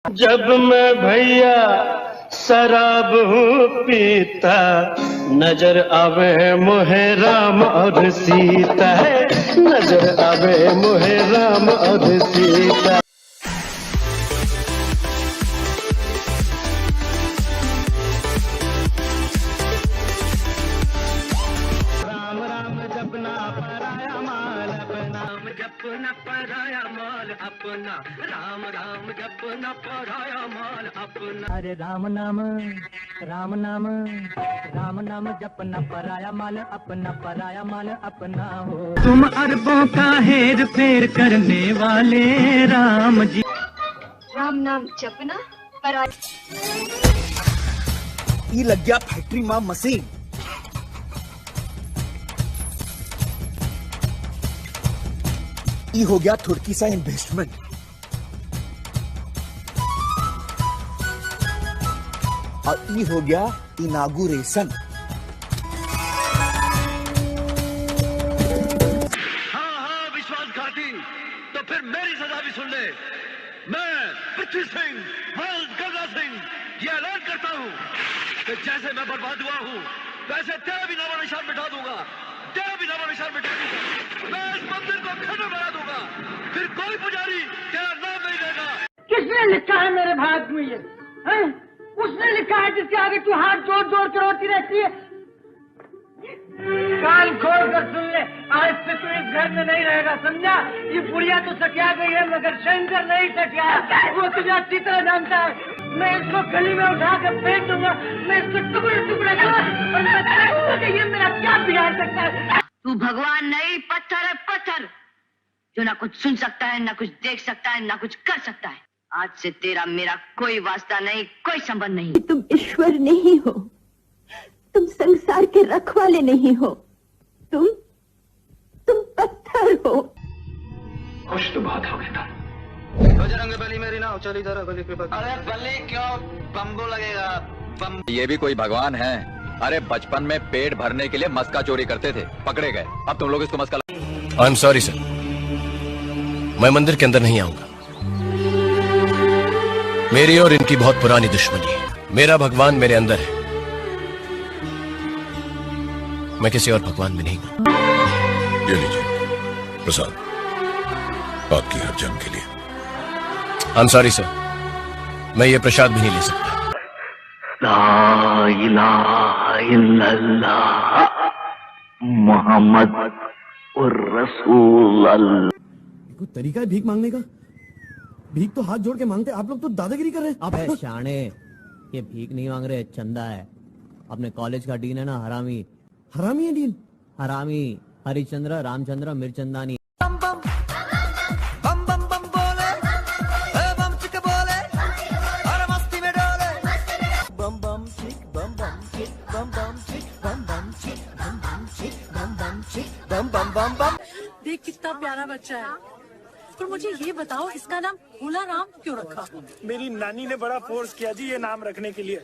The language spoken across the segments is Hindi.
जब मैं भैया शराब हूँ पीता, नजर आवे मोहे राम और सीता है, नजर आवे मोहे राम और सीता। राम राम जपना पराया माल अपना, जपना पराया माल अपना, राम राम जपना पराया माल अपना। अरे राम नाम राम नाम राम नाम जपना पराया माल अपना, पराया माल अपना हो। तुम अरबों का हेर फेर करने वाले राम जी। राम नाम जपना पराया। ये लग गया फैक्ट्री मां मशीन। ये हो गया थोड़ी सा इन्वेस्टमेंट। और ये हो गया इनागुरेशन। हाँ विश्वासघाती, तो फिर मेरी सजा भी सुन ले। मैं पृथ्वी सिंह वर्ल्ड गंगा सिंह ये ऐलान करता हूँ कि जैसे मैं बर्बाद हुआ हूँ वैसे तेरा भी नामो निशान मिटा दूंगा, तेरा भी नामो निशान मिटा दूंगा। मैं इस मंदिर को खंडर बना दूंगा, फिर कोई पुजारी तेरा नाम नहीं लेगा। किसने लिखा है मेरे भाग में ये है? उसने लिखा है जिसके आगे तू हाथ जोड़ जोड़ कर रोती रहती है। कान खोल कर सुन ले, आज से तू इस घर में नहीं रहेगा, समझा? ये बुढ़िया तो सटिया गई है मगर शंकर नहीं सटिया, वो तुझे अच्छी तरह जानता है। मैं इसको गली में उठा कर फेंक दूंगा, मैं इसको टुकड़े टुकड़े दूंगा और मैं देखूंगा कि ये मेरा क्या बिगाड़ सकता है। तू भगवान नहीं, पत्थर है पत्थर, जो ना कुछ सुन सकता है, ना कुछ देख सकता है, ना कुछ कर सकता है। आज से तेरा मेरा कोई वास्ता नहीं, कोई संबंध नहीं। तुम ईश्वर नहीं हो, तुम संसार के रखवाले नहीं हो, तुम पत्थर हो। खुश तो बात हो गई था। बजरंग बली मेरी नाव चली जरा बली के बाद। अरे बली क्यों, बम्बू लगेगा बम। ये भी कोई भगवान है? अरे बचपन में पेट भरने के लिए मस्का चोरी करते थे, पकड़े गए, अब तुम लोग इसको मस्का। आई एम सॉरी सर, मैं मंदिर के अंदर नहीं आऊंगा। मेरी और इनकी बहुत पुरानी दुश्मनी है। मेरा भगवान मेरे अंदर है, मैं किसी और भगवान में नहीं हूं। ये लीजिए प्रसाद, आपकी हर जन्म के लिए। आई एम सॉरी सर, मैं ये प्रसाद भी नहीं ले सकता। ला इलाहा इल्लल्लाह मोहम्मद और रसूल अल्लाह। कोई तरीका है भीख मांगने का? भीख तो हाथ जोड़ के मांगते, आप लोग तो दादागिरी कर रहे हैं। अब शाणे, ये भीख नहीं मांग रहे, चंदा है। अपने कॉलेज का डीन है ना हरामी। हरामी है डीन? हरामी हरिचंद्र रामचंद्र मिर्चंदानी। बम बम बम बम बम बोले, बम चिक बोले, अरे मस्ती में डोले। बम बम चिक बम बम चिक बम बम चिक बम बम चिक बम बम चिक बम बम चिक बम बम बम बम। देख कितना प्यारा बच्चा है, पर मुझे ये बताओ इसका नाम भोला राम क्यों रखा? मेरी नानी ने बड़ा फोर्स किया जी ये नाम रखने के लिए।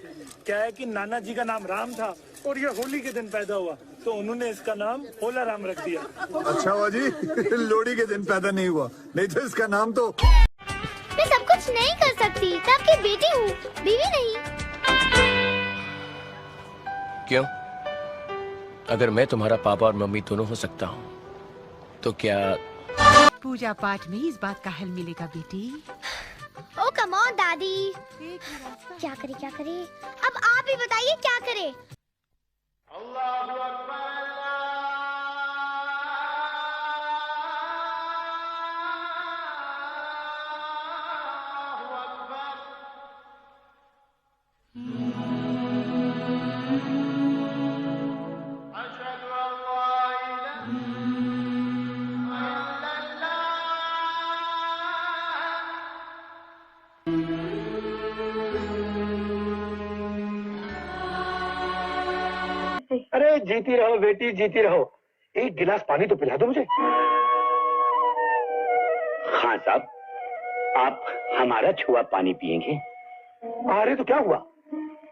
क्या है कि नाना जी का नाम राम था और ये होली के दिन पैदा हुआ, तो उन्होंने इसका नाम भोला राम रख दिया। अच्छा हुआ जी लोहड़ी के दिन पैदा नहीं हुआ, नहीं तो इसका नाम तो। मैं सब कुछ नहीं कर सकती, मैं आपकी बेटी हूँ, बीवी नहीं। क्यों? अगर मैं तुम्हारा पापा और मम्मी दोनों हो सकता हूँ तो क्या पूजा पाठ में इस बात का हल मिलेगा बेटी? ओ कम ऑन दादी, क्या करे? अब आप ही बताइए क्या करे? अरे जीती रहो बेटी, जीती रहो। एक गिलास पानी तो पिला दो मुझे। हाँ साहब, आप हमारा छुआ पानी पियेंगे? अरे तो क्या हुआ?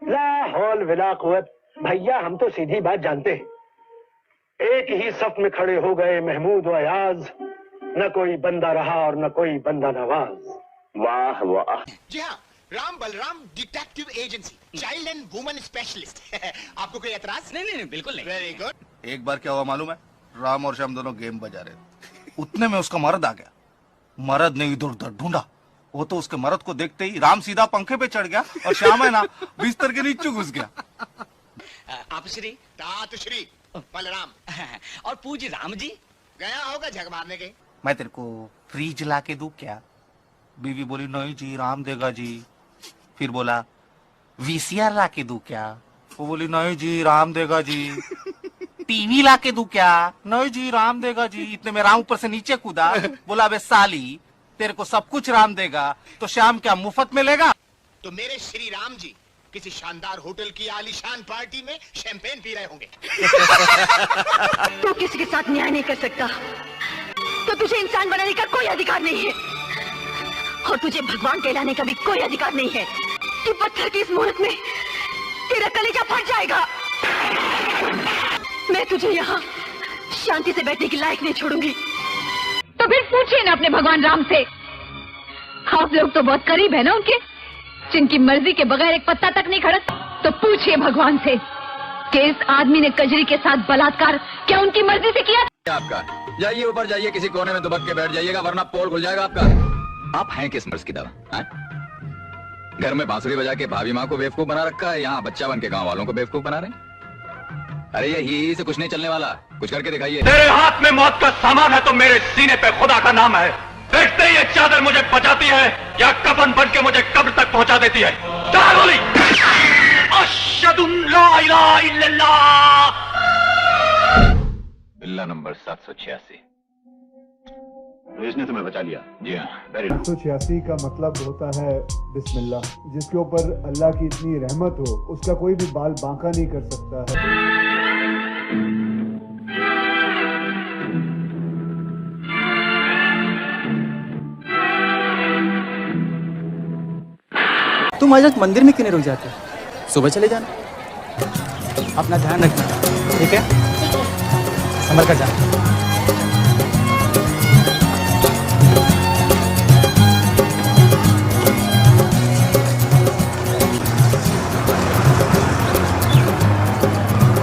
ला हौल विला कुव्वत, भैया हम तो सीधी बात जानते हैं। एक ही सफ में खड़े हो गए महमूद व अयाज, न कोई बंदा रहा और न कोई बंदा नवाज। वाह वाह। जी हाँ, Ram Balram detective agency, child and women specialist. आपको कोई एतराज? नहीं, बिल्कुल नहीं। Very good. एक बार क्या हुआ मालूम है? राम और श्याम दोनों गेम बजा रहे थे, उतने में उसका मर्द आ गया। मर्द ने इधर उधर ढूंढा, वो तो उसके मर्द को देखते ही राम सीधा पंखे पे चढ़ गया और श्याम है ना बिस्तर के नीचे घुस गया। आप श्री तात श्री बलराम और पूज्य राम जी गया होगा झक मारने के। मैं तेरे को फ्रिज ला के दूं क्या? बीवी बोली नहीं जी राम देगा जी। फिर बोला वीसीआर ला के दूं क्या? वो बोली नहीं जी राम देगा जी। टीवी ला के दूं क्या? नहीं जी राम देगा जी। इतने में राम ऊपर से नीचे कूदा, बोला अबे साली तेरे को सब कुछ राम देगा तो श्याम क्या मुफ्त में लेगा? तो मेरे श्री राम जी किसी शानदार होटल की आलीशान पार्टी में शैंपेन पी रहे होंगे। तू किसी के साथ न्याय नहीं कर सकता, तो तुझे इंसान बनाने का कोई अधिकार नहीं है, और तुझे भगवान कहलाने का भी कोई अधिकार नहीं है। कि पत्थर की इस मुहूर्त में तेरा कलेजा फट जाएगा। मैं तुझे यहाँ शांति से बैठने की लायक नहीं छोड़ूंगी। तो फिर पूछिए ना अपने भगवान राम से। आप लोग तो बहुत करीब है ना उनके, जिनकी मर्जी के बगैर एक पत्ता तक नहीं खड़क। तो पूछिए भगवान से कि इस आदमी ने कजरी के साथ बलात्कार क्या उनकी मर्जी से किया? आपका जाइए ऊपर जाइए, किसी कोने में दुबक के बैठ जाइएगा, वरना पोल खुल जाएगा आपका। आप हैं किस मर्ज की दवा? घर में बांसुरी बजा के भाभी माँ को बेवकूफ बना रखा है, यहाँ बच्चा बन के गाँव वालों को बेवकूफ बना रहे हैं। अरे ये ही से कुछ नहीं चलने वाला, कुछ करके दिखाइए। तेरे हाथ में मौत का सामान है तो मेरे सीने पे खुदा का नाम है। देखते ही ये चादर मुझे बचाती है या कफन बन के मुझे कब्र तक पहुंचा देती है। चल बोली अशहदु ला इलाहा इल्लल्लाह। बिल्ला नंबर 786। इसने तुम्हें बचा लिया। जी हाँ, वेरी गुड। 786 का मतलब होता है बिस्मिल्लाह। जिसके ऊपर अल्लाह की इतनी रहमत हो उसका कोई भी बाल बांका नहीं कर सकता है। तुम आज मंदिर में क्यों नहीं रुक जाते? सुबह चले जाना। अपना ध्यान रखना, ठीक है? संभल कर जाना।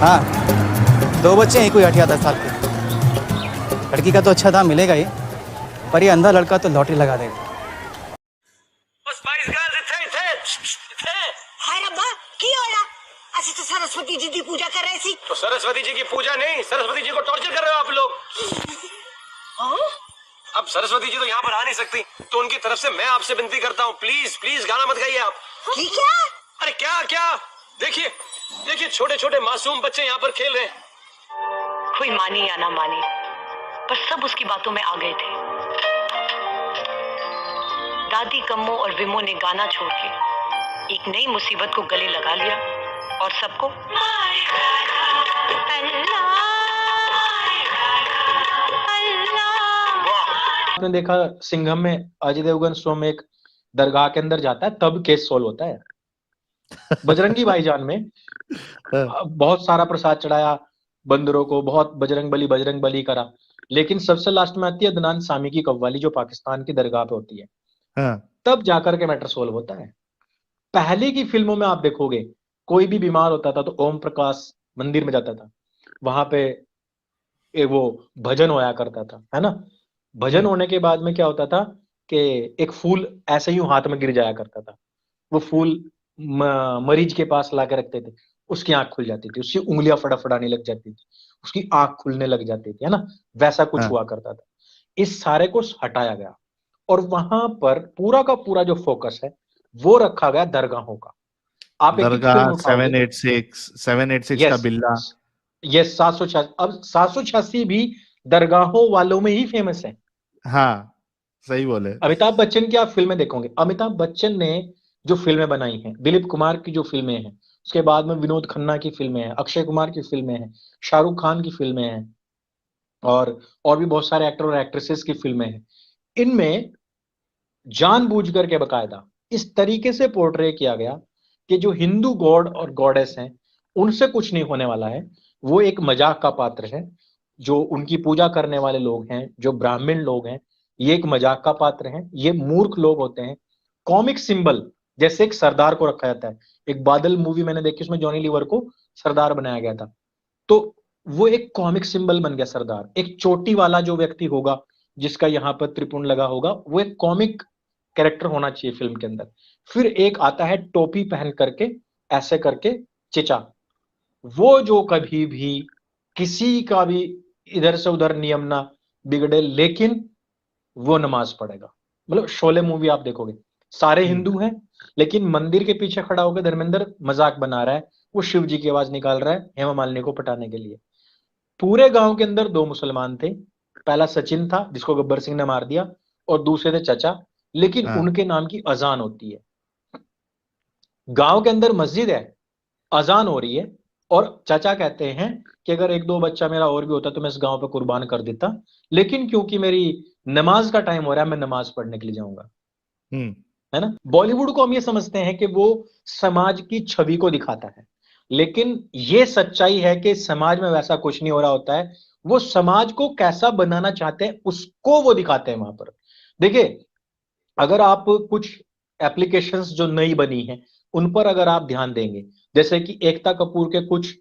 हाँ, 2 बच्चे हैं, कोई 8 या 10 साल के। लड़की का तो अच्छा दाम मिलेगा ही, पर ये अंधा लड़का तो लॉटरी लगा देगा। तो सरस्वती जी की पूजा कर रहे थी। तो सरस्वती जी की पूजा नहीं, सरस्वती जी को टॉर्चर कर रहे हो आप लोग। अब सरस्वती जी तो यहाँ पर आ नहीं सकती, तो उनकी तरफ से मैं आपसे विनती करता हूँ, प्लीज प्लीज गाना मत गाइए आप। ठीक है? अरे क्या क्या, देखिए देखिए छोटे छोटे मासूम बच्चे यहाँ पर खेल रहे हैं। कोई मानी या ना मानी, पर सब उसकी बातों में आ गए थे। दादी कम्मो और विमो ने गाना छोड़ के एक नई मुसीबत को गले लगा लिया और सबको आपने देखा सिंघम में अजय देवगन स्वयं एक दरगाह के अंदर जाता है, तब केस सोल्व होता है। बजरंगी भाईजान में बहुत सारा प्रसाद चढ़ाया बंदरों को, बहुत बजरंग बली करा, लेकिन सबसे लास्ट में आती है अदनान सामी की कव्वाली जो पाकिस्तान की दरगाह पे होती है। तब जाकर के मैटर सोल्व होता है। पहले की फिल्मों में आप देखोगे कोई भी बीमार होता था तो ओम प्रकाश मंदिर में जाता था, वहां पे वो भजन होया करता था, है ना। भजन होने के बाद में क्या होता था कि एक फूल ऐसे ही हाथ में गिर जाया करता था, वो फूल मरीज के पास ला के रखते थे, उसकी आंख खुल जाती थी, उसकी उंगलियां फड़फड़ाने लग जाती थी, उसकी आंख खुलने लग जाती थी, है ना। वैसा कुछ हुआ करता था। इस सारे को हटाया गया और वहां पर पूरा का पूरा जो फोकस है वो रखा गया दरगाहों का। आप दरगाह 786 का बिल्ला, ये 786, अब 786 भी दरगाहों वालों में ही फेमस है। हाँ सही बोले। अमिताभ बच्चन की आप फिल्में देखोगे, अमिताभ बच्चन ने जो फिल्में बनाई हैं, दिलीप कुमार की जो फिल्में हैं, उसके बाद में विनोद खन्ना की फिल्में हैं, अक्षय कुमार की फिल्में हैं, शाहरुख खान की फिल्में हैं, और भी बहुत सारे एक्टर और एक्ट्रेसेस की फिल्में हैं। इनमें जानबूझकर के बकायदा इस तरीके से पोर्ट्रे किया गया कि जो हिंदू गॉड और गॉडेस हैं उनसे कुछ नहीं होने वाला है, वो एक मजाक का पात्र है। जो उनकी पूजा करने वाले लोग हैं, जो ब्राह्मण लोग हैं, ये एक मजाक का पात्र हैं, ये मूर्ख लोग होते हैं, कॉमिक सिंबल जैसे एक सरदार को रखा जाता है। एक बादल मूवी मैंने देखी, उसमें जॉनी लीवर को सरदार बनाया गया था, तो वो एक कॉमिक सिंबल बन गया सरदार। एक चोटी वाला जो व्यक्ति होगा जिसका यहाँ पर त्रिपुंड लगा होगा, वो एक कॉमिक कैरेक्टर होना चाहिए फिल्म के अंदर। फिर एक आता है टोपी पहन करके ऐसे करके चेचा, वो जो कभी भी किसी का भी इधर से उधर नियम ना बिगड़े, लेकिन वो नमाज पढ़ेगा। मतलब शोले मूवी आप देखोगे, सारे हिंदू हैं लेकिन मंदिर के पीछे खड़ा होकर धर्मेंद्र मजाक बना रहा है, वो शिव जी की आवाज निकाल रहा है हेमा मालिनी को पटाने के लिए। पूरे गांव के अंदर 2 मुसलमान थे, पहला सचिन था जिसको गब्बर सिंह ने मार दिया, और दूसरे थे चचा, लेकिन उनके नाम की अजान होती है। गांव के अंदर मस्जिद है, अजान हो रही है, और चाचा कहते हैं कि अगर 1-2 बच्चा मेरा और भी होता तो मैं इस गांव पे कुर्बान कर देता, लेकिन क्योंकि मेरी नमाज का टाइम हो रहा है मैं नमाज पढ़ने के लिए जाऊंगा। है ना। बॉलीवुड को हम ये समझते हैं कि वो समाज की छवि को दिखाता है, लेकिन ये सच्चाई है कि समाज में वैसा कुछ नहीं हो रहा होता है। वो समाज को कैसा बनाना चाहते हैं उसको वो दिखाते हैं वहां पर। देखिए, अगर आप कुछ एप्लीकेशंस जो नई बनी हैं उन पर अगर आप ध्यान देंगे, जैसे कि एकता कपूर के कुछ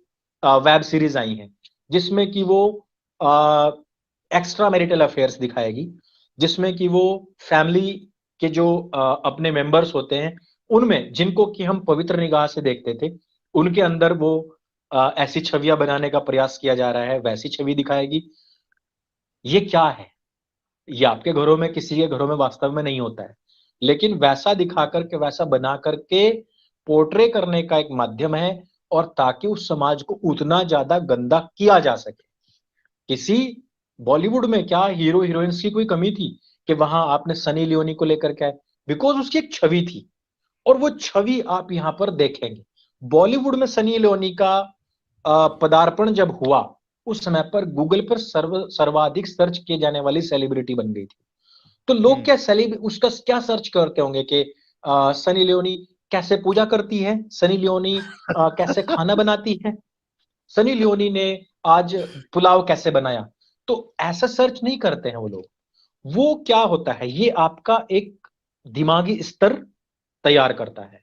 वेब सीरीज आई हैं जिसमें कि वो एक्स्ट्रा मैरिटल अफेयर्स दिखाएगी, जिसमें कि वो फैमिली के जो अपने मेंबर्स होते हैं उनमें जिनको कि हम पवित्र निगाह से देखते थे, उनके अंदर वो ऐसी छवियां बनाने का प्रयास किया जा रहा है, वैसी छवि दिखाएगी। ये क्या है? ये आपके घरों में, किसी के घरों में वास्तव में नहीं होता है, लेकिन वैसा दिखा करके, वैसा बना करके पोर्ट्रे करने का एक माध्यम है, और ताकि उस समाज को उतना ज्यादा गंदा किया जा सके। किसी बॉलीवुड में क्या हीरो हीरोइंस की कोई कमी थी कि वहां आपने सनी लियोनी को लेकर के आए? बिकॉज उसकी एक छवि थी, और वो छवि आप यहां पर देखेंगे। बॉलीवुड में सनी लियोनी का पदार्पण जब हुआ, उस समय पर गूगल पर सर्वाधिक सर्च किए जाने वाली सेलिब्रिटी बन गई थी। तो लोग क्या उसका क्या सर्च करते होंगे कि सनी लियोनी कैसे पूजा करती है, सनी लियोनी कैसे खाना बनाती है, सनी लियोनी ने आज पुलाव कैसे बनाया। तो ऐसा सर्च नहीं करते हैं वो लोग। वो क्या होता है, ये आपका एक दिमागी स्तर तैयार करता है,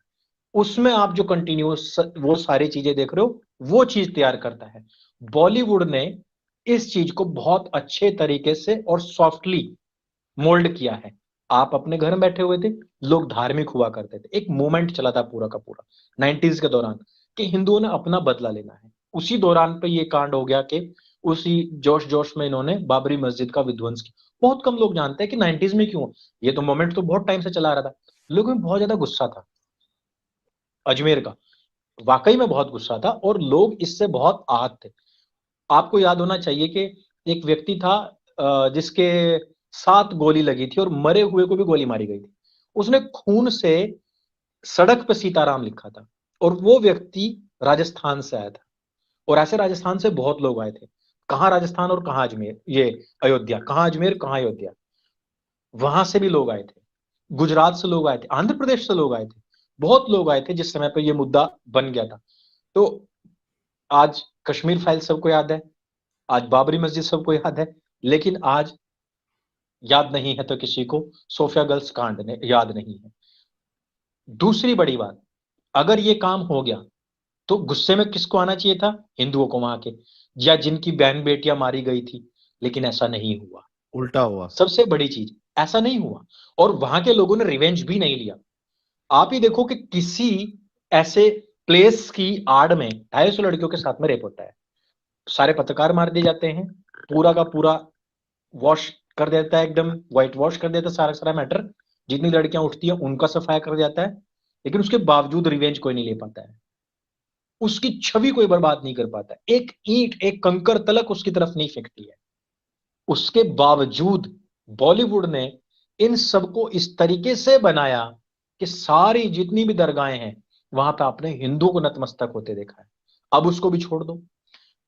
उसमें आप जो कंटिन्यूस वो सारी चीजें देख रहे हो वो चीज तैयार करता है। बॉलीवुड ने इस चीज को बहुत अच्छे तरीके से और सॉफ्टली मोल्ड किया है। आप अपने घर में बैठे हुए थे, लोग धार्मिक हुआ करते थे, एक मूवमेंट चला था पूरा का पूरा 90s के दौरान कि हिंदुओं ने अपना बदला लेना है। उसी दौरान पे ये कांड हो गया कि उसी जोश जोश में इन्होंने बाबरी मस्जिद का विध्वंस किया। बहुत कम लोग जानते हैं कि 90s में क्यों, ये तो मोमेंट तो बहुत टाइम से चला रहा था, लोगों में बहुत ज्यादा गुस्सा था अजमेर का, वाकई में बहुत गुस्सा था, और लोग इससे बहुत आहत थे। आपको याद होना चाहिए कि एक व्यक्ति था जिसके 7 गोली लगी थी और मरे हुए को भी गोली मारी गई थी। उसने खून से सड़क पे सीताराम लिखा था, और वो व्यक्ति राजस्थान से आया था, और ऐसे राजस्थान से बहुत लोग आए थे। कहाँ राजस्थान और कहाँ अजमेर, ये अयोध्या, कहाँ अजमेर कहाँ अयोध्या, वहां से भी लोग आए थे, गुजरात से लोग आए थे, आंध्र प्रदेश से लोग आए थे, बहुत लोग आए थे जिस समय पर यह मुद्दा बन गया था। तो आज कश्मीर फाइल सबको याद है, आज बाबरी मस्जिद सबको याद है, लेकिन आज याद नहीं है तो किसी को सोफिया गर्ल्स कांड ने याद नहीं है। दूसरी बड़ी बात, अगर ये काम हो गया तो गुस्से में किसको आना चाहिए था? हिंदुओं को, वहां के, या जिनकी बहन बेटियां मारी गई थी, लेकिन ऐसा नहीं हुआ, उल्टा हुआ। सबसे बड़ी चीज, ऐसा नहीं हुआ, और वहां के लोगों ने रिवेंज भी नहीं लिया। आप ही देखो कि किसी ऐसे प्लेस की आड़ में 250 लड़कियों के साथ में रेप होता है, सारे पत्रकार मार दिए जाते हैं, पूरा का पूरा वॉश कर देता है, एकदम व्हाइट वॉश कर देता है सारा मैटर, जितनी लड़कियां उठती हैं उनका सफाया कर जाता है, लेकिन उसके बावजूद रिवेंज कोई नहीं ले पाता है, उसकी छवि कोई बर्बाद नहीं कर पाता, एक ईंट एक कंकर तलक उसकी तरफ नहीं फेंकती है। उसके बावजूद बॉलीवुड ने इन सबको इस तरीके से बनाया कि सारी जितनी भी दरगाहें हैं वहां पे आपने हिंदू को नतमस्तक होते देखा है। अब उसको भी छोड़ दो,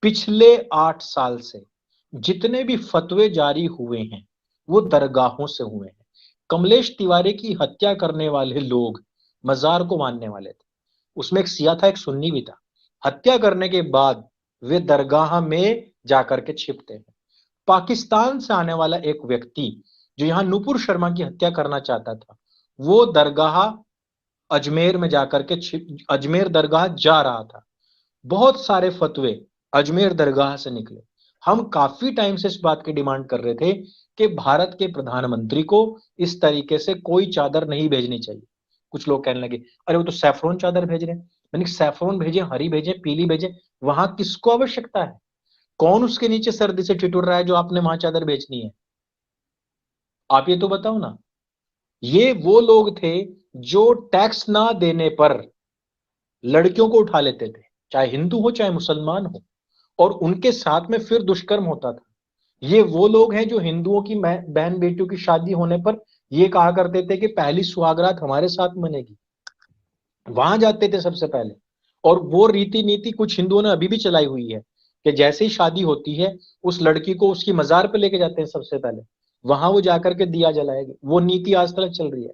पिछले 8 साल से जितने भी फतवे जारी हुए हैं वो दरगाहों से हुए हैं। कमलेश तिवारी की हत्या करने वाले लोग मजार को मानने वाले थे, उसमें एक सिया था एक सुन्नी भी था। हत्या करने के बाद वे दरगाह में जाकर के छिपते हैं। पाकिस्तान से आने वाला एक व्यक्ति जो यहाँ नुपुर शर्मा की हत्या करना चाहता था, वो दरगाह अजमेर में जाकर के अजमेर दरगाह जा रहा था। बहुत सारे फतवे अजमेर दरगाह से निकले। हम काफी टाइम से इस बात की डिमांड कर रहे थे कि भारत के प्रधानमंत्री को इस तरीके से कोई चादर नहीं भेजनी चाहिए। कुछ लोग कहने लगे अरे वो तो सैफरोन चादर भेज रहे हैं। मैंने सैफरोन भेजे, हरी भेजे, पीली भेजे, वहां किसको आवश्यकता है? कौन उसके नीचे सर्दी से ठिठुर रहा है जो आपने वहां चादर बेचनी है? आप ये तो बताओ ना। ये वो लोग थे जो टैक्स ना देने पर लड़कियों को उठा लेते थे, चाहे हिंदू हो चाहे मुसलमान हो, और उनके साथ में फिर दुष्कर्म होता था। ये वो लोग हैं जो हिंदुओं की बहन बेटियों की शादी होने पर ये कहा करते थे कि पहली सुहागरात हमारे साथ मनेगी। वहां जाते थे सबसे पहले, और वो रीति नीति कुछ हिंदुओं ने अभी भी चलाई हुई है कि जैसे ही शादी होती है उस लड़की को उसकी मजार पे लेके जाते हैं सबसे पहले, वहां वो जाकर के दिया जलाएगी। वो नीति आज तक चल रही है।